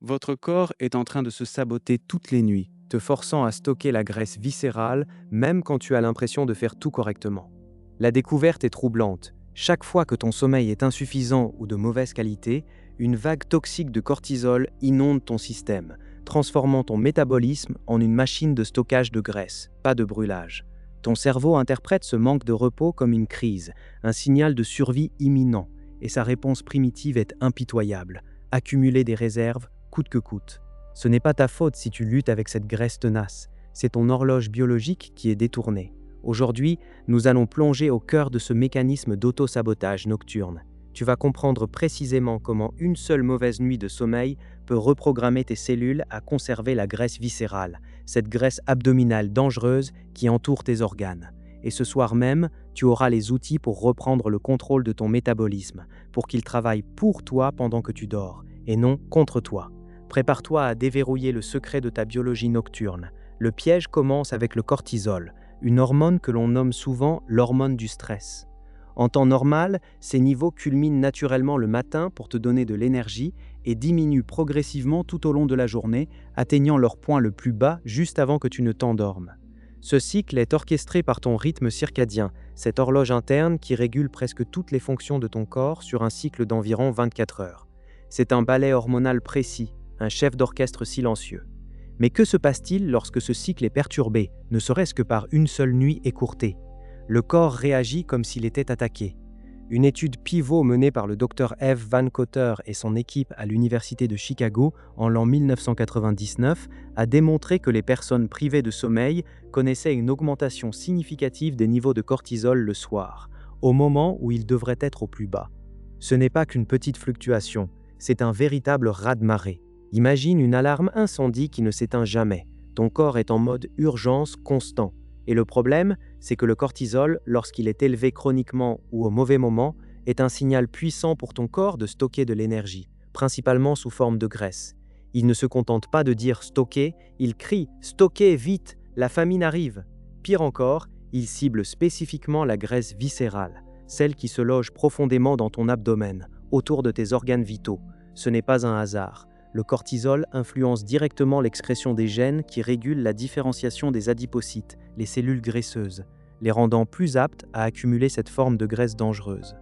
Votre corps est en train de se saboter toutes les nuits, te forçant à stocker la graisse viscérale même quand tu as l'impression de faire tout correctement. La découverte est troublante. Chaque fois que ton sommeil est insuffisant ou de mauvaise qualité, une vague toxique de cortisol inonde ton système, transformant ton métabolisme en une machine de stockage de graisse, pas de brûlage. Ton cerveau interprète ce manque de repos comme une crise, un signal de survie imminent, et sa réponse primitive est impitoyable: accumuler des réserves coûte que coûte. Ce n'est pas ta faute si tu luttes avec cette graisse tenace, c'est ton horloge biologique qui est détournée. Aujourd'hui, nous allons plonger au cœur de ce mécanisme d'auto-sabotage nocturne. Tu vas comprendre précisément comment une seule mauvaise nuit de sommeil peut reprogrammer tes cellules à conserver la graisse viscérale, cette graisse abdominale dangereuse qui entoure tes organes. Et ce soir même, tu auras les outils pour reprendre le contrôle de ton métabolisme, pour qu'il travaille pour toi pendant que tu dors, et non contre toi. Prépare-toi à déverrouiller le secret de ta biologie nocturne. Le piège commence avec le cortisol, une hormone que l'on nomme souvent l'hormone du stress. En temps normal, ces niveaux culminent naturellement le matin pour te donner de l'énergie et diminuent progressivement tout au long de la journée, atteignant leur point le plus bas juste avant que tu ne t'endormes. Ce cycle est orchestré par ton rythme circadien, cette horloge interne qui régule presque toutes les fonctions de ton corps sur un cycle d'environ 24 heures. C'est un ballet hormonal précis, un chef d'orchestre silencieux. Mais que se passe-t-il lorsque ce cycle est perturbé, ne serait-ce que par une seule nuit écourtée? Le corps réagit comme s'il était attaqué. Une étude pivot menée par le Dr Eve Van Cotter et son équipe à l'Université de Chicago en l'an 1999 a démontré que les personnes privées de sommeil connaissaient une augmentation significative des niveaux de cortisol le soir, au moment où ils devraient être au plus bas. Ce n'est pas qu'une petite fluctuation, c'est un véritable raz-de-marée. Imagine une alarme incendie qui ne s'éteint jamais. Ton corps est en mode urgence constant. Et le problème, c'est que le cortisol, lorsqu'il est élevé chroniquement ou au mauvais moment, est un signal puissant pour ton corps de stocker de l'énergie, principalement sous forme de graisse. Il ne se contente pas de dire stocker, il crie stocker vite, la famine arrive. Pire encore, il cible spécifiquement la graisse viscérale, celle qui se loge profondément dans ton abdomen, autour de tes organes vitaux. Ce n'est pas un hasard. Le cortisol influence directement l'excrétion des gènes qui régulent la différenciation des adipocytes, les cellules graisseuses, les rendant plus aptes à accumuler cette forme de graisse dangereuse.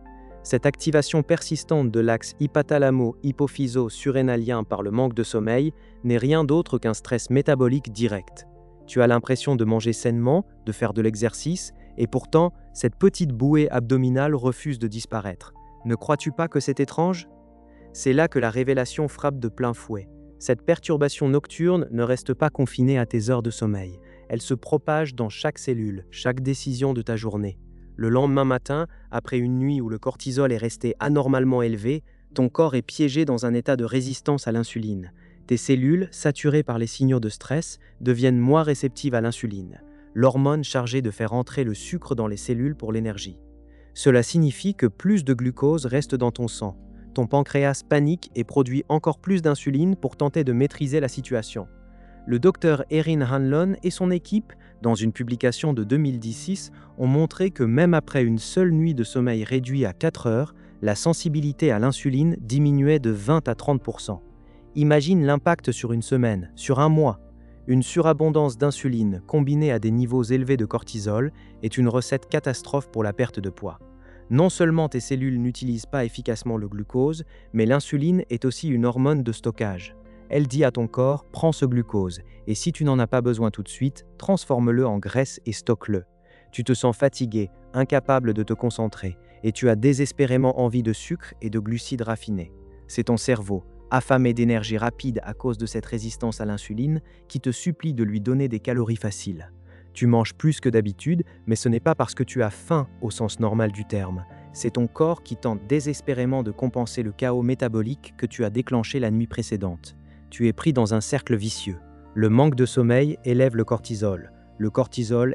Cette activation persistante de l'axe hypothalamo-hypophyso-surrénalien par le manque de sommeil n'est rien d'autre qu'un stress métabolique direct. Tu as l'impression de manger sainement, de faire de l'exercice, et pourtant, cette petite bouée abdominale refuse de disparaître. Ne crois-tu pas que c'est étrange ? C'est là que la révélation frappe de plein fouet. Cette perturbation nocturne ne reste pas confinée à tes heures de sommeil. Elle se propage dans chaque cellule, chaque décision de ta journée. Le lendemain matin, après une nuit où le cortisol est resté anormalement élevé, ton corps est piégé dans un état de résistance à l'insuline. Tes cellules, saturées par les signaux de stress, deviennent moins réceptives à l'insuline, l'hormone chargée de faire entrer le sucre dans les cellules pour l'énergie. Cela signifie que plus de glucose reste dans ton sang. Ton pancréas panique et produit encore plus d'insuline pour tenter de maîtriser la situation. Le docteur Erin Hanlon et son équipe, dans une publication de 2016, ont montré que même après une seule nuit de sommeil réduit à 4 heures, la sensibilité à l'insuline diminuait de 20 à 30%. Imagine l'impact sur une semaine, sur un mois. Une surabondance d'insuline combinée à des niveaux élevés de cortisol est une recette catastrophe pour la perte de poids. Non seulement tes cellules n'utilisent pas efficacement le glucose, mais l'insuline est aussi une hormone de stockage. Elle dit à ton corps « prends ce glucose » et si tu n'en as pas besoin tout de suite, transforme-le en graisse et stocke-le. Tu te sens fatigué, incapable de te concentrer, et tu as désespérément envie de sucre et de glucides raffinés. C'est ton cerveau, affamé d'énergie rapide à cause de cette résistance à l'insuline, qui te supplie de lui donner des calories faciles. Tu manges plus que d'habitude, mais ce n'est pas parce que tu as faim au sens normal du terme. C'est ton corps qui tente désespérément de compenser le chaos métabolique que tu as déclenché la nuit précédente. Tu es pris dans un cercle vicieux. Le manque de sommeil élève le cortisol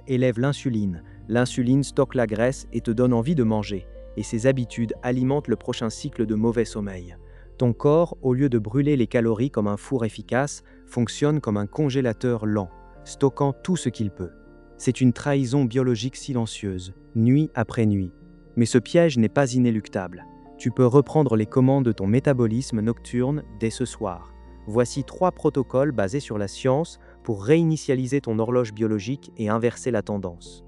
élève l'insuline. L'insuline stocke la graisse et te donne envie de manger. Et ces habitudes alimentent le prochain cycle de mauvais sommeil. Ton corps, au lieu de brûler les calories comme un four efficace, fonctionne comme un congélateur lent, stockant tout ce qu'il peut. C'est une trahison biologique silencieuse, nuit après nuit. Mais ce piège n'est pas inéluctable. Tu peux reprendre les commandes de ton métabolisme nocturne dès ce soir. Voici 3 protocoles basés sur la science pour réinitialiser ton horloge biologique et inverser la tendance.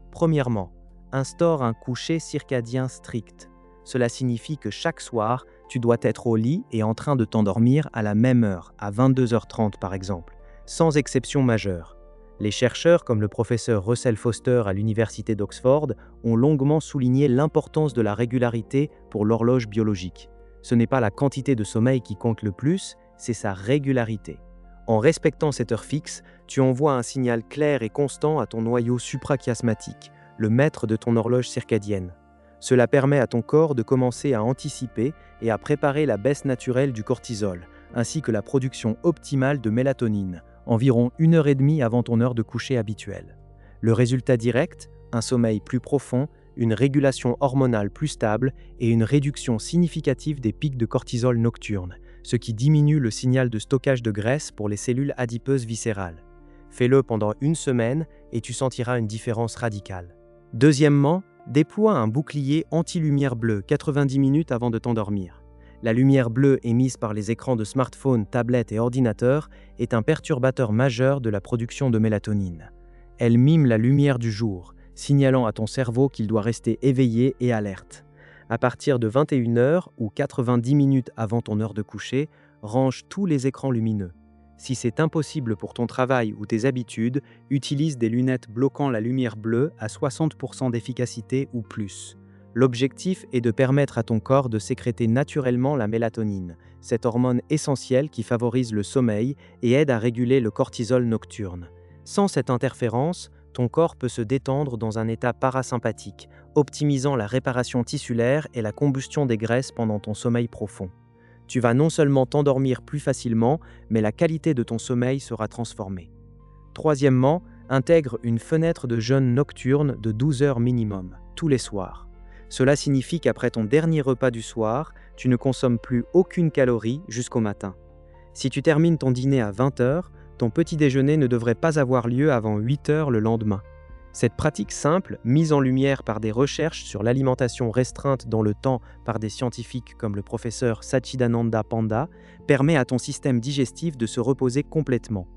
Premièrement, instaure un coucher circadien strict. Cela signifie que chaque soir, tu dois être au lit et en train de t'endormir à la même heure, à 22h30 par exemple, sans exception majeure. Les chercheurs comme le professeur Russell Foster à l'université d'Oxford ont longuement souligné l'importance de la régularité pour l'horloge biologique. Ce n'est pas la quantité de sommeil qui compte le plus, c'est sa régularité. En respectant cette heure fixe, tu envoies un signal clair et constant à ton noyau suprachiasmatique, le maître de ton horloge circadienne. Cela permet à ton corps de commencer à anticiper et à préparer la baisse naturelle du cortisol, ainsi que la production optimale de mélatonine, environ 1h30 avant ton heure de coucher habituelle. Le résultat direct, un sommeil plus profond, une régulation hormonale plus stable et une réduction significative des pics de cortisol nocturnes, ce qui diminue le signal de stockage de graisse pour les cellules adipeuses viscérales. Fais-le pendant 1 semaine et tu sentiras une différence radicale. Deuxièmement, déploie un bouclier anti-lumière bleue 90 minutes avant de t'endormir. La lumière bleue émise par les écrans de smartphones, tablettes et ordinateurs est un perturbateur majeur de la production de mélatonine. Elle mime la lumière du jour, signalant à ton cerveau qu'il doit rester éveillé et alerte. À partir de 21h ou 90 minutes avant ton heure de coucher, range tous les écrans lumineux. Si c'est impossible pour ton travail ou tes habitudes, utilise des lunettes bloquant la lumière bleue à 60% d'efficacité ou plus. L'objectif est de permettre à ton corps de sécréter naturellement la mélatonine, cette hormone essentielle qui favorise le sommeil et aide à réguler le cortisol nocturne. Sans cette interférence, ton corps peut se détendre dans un état parasympathique, optimisant la réparation tissulaire et la combustion des graisses pendant ton sommeil profond. Tu vas non seulement t'endormir plus facilement, mais la qualité de ton sommeil sera transformée. Troisièmement, intègre une fenêtre de jeûne nocturne de 12 heures minimum, tous les soirs. Cela signifie qu'après ton dernier repas du soir, tu ne consommes plus aucune calorie jusqu'au matin. Si tu termines ton dîner à 20 heures, ton petit déjeuner ne devrait pas avoir lieu avant 8 heures le lendemain. Cette pratique simple, mise en lumière par des recherches sur l'alimentation restreinte dans le temps par des scientifiques comme le professeur Satchidananda Panda, permet à ton système digestif de se reposer complètement.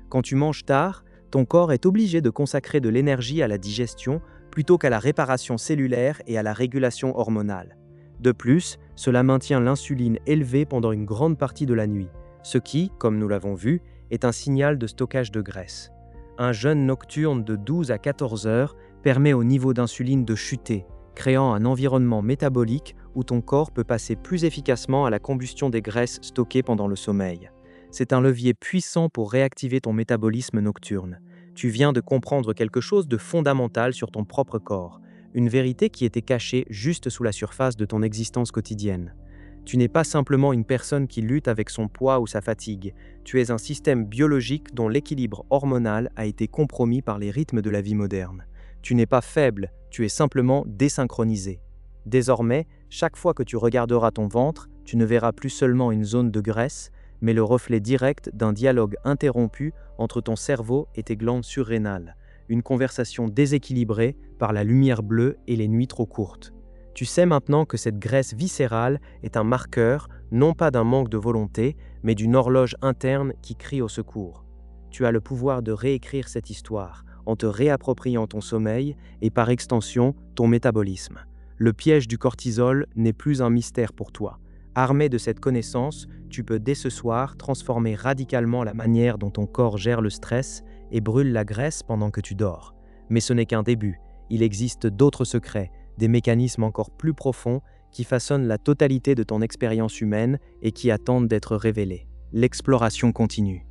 Quand tu manges tard, ton corps est obligé de consacrer de l'énergie à la digestion plutôt qu'à la réparation cellulaire et à la régulation hormonale. De plus, cela maintient l'insuline élevée pendant une grande partie de la nuit, ce qui, comme nous l'avons vu, est un signal de stockage de graisse. Un jeûne nocturne de 12 à 14 heures permet au niveau d'insuline de chuter, créant un environnement métabolique où ton corps peut passer plus efficacement à la combustion des graisses stockées pendant le sommeil. C'est un levier puissant pour réactiver ton métabolisme nocturne. Tu viens de comprendre quelque chose de fondamental sur ton propre corps, une vérité qui était cachée juste sous la surface de ton existence quotidienne. Tu n'es pas simplement une personne qui lutte avec son poids ou sa fatigue, tu es un système biologique dont l'équilibre hormonal a été compromis par les rythmes de la vie moderne. Tu n'es pas faible, tu es simplement désynchronisé. Désormais, chaque fois que tu regarderas ton ventre, tu ne verras plus seulement une zone de graisse, mais le reflet direct d'un dialogue interrompu entre ton cerveau et tes glandes surrénales, une conversation déséquilibrée par la lumière bleue et les nuits trop courtes. Tu sais maintenant que cette graisse viscérale est un marqueur, non pas d'un manque de volonté, mais d'une horloge interne qui crie au secours. Tu as le pouvoir de réécrire cette histoire, en te réappropriant ton sommeil et par extension, ton métabolisme. Le piège du cortisol n'est plus un mystère pour toi. Armé de cette connaissance, tu peux dès ce soir transformer radicalement la manière dont ton corps gère le stress et brûle la graisse pendant que tu dors. Mais ce n'est qu'un début. Il existe d'autres secrets, des mécanismes encore plus profonds qui façonnent la totalité de ton expérience humaine et qui attendent d'être révélés. L'exploration continue.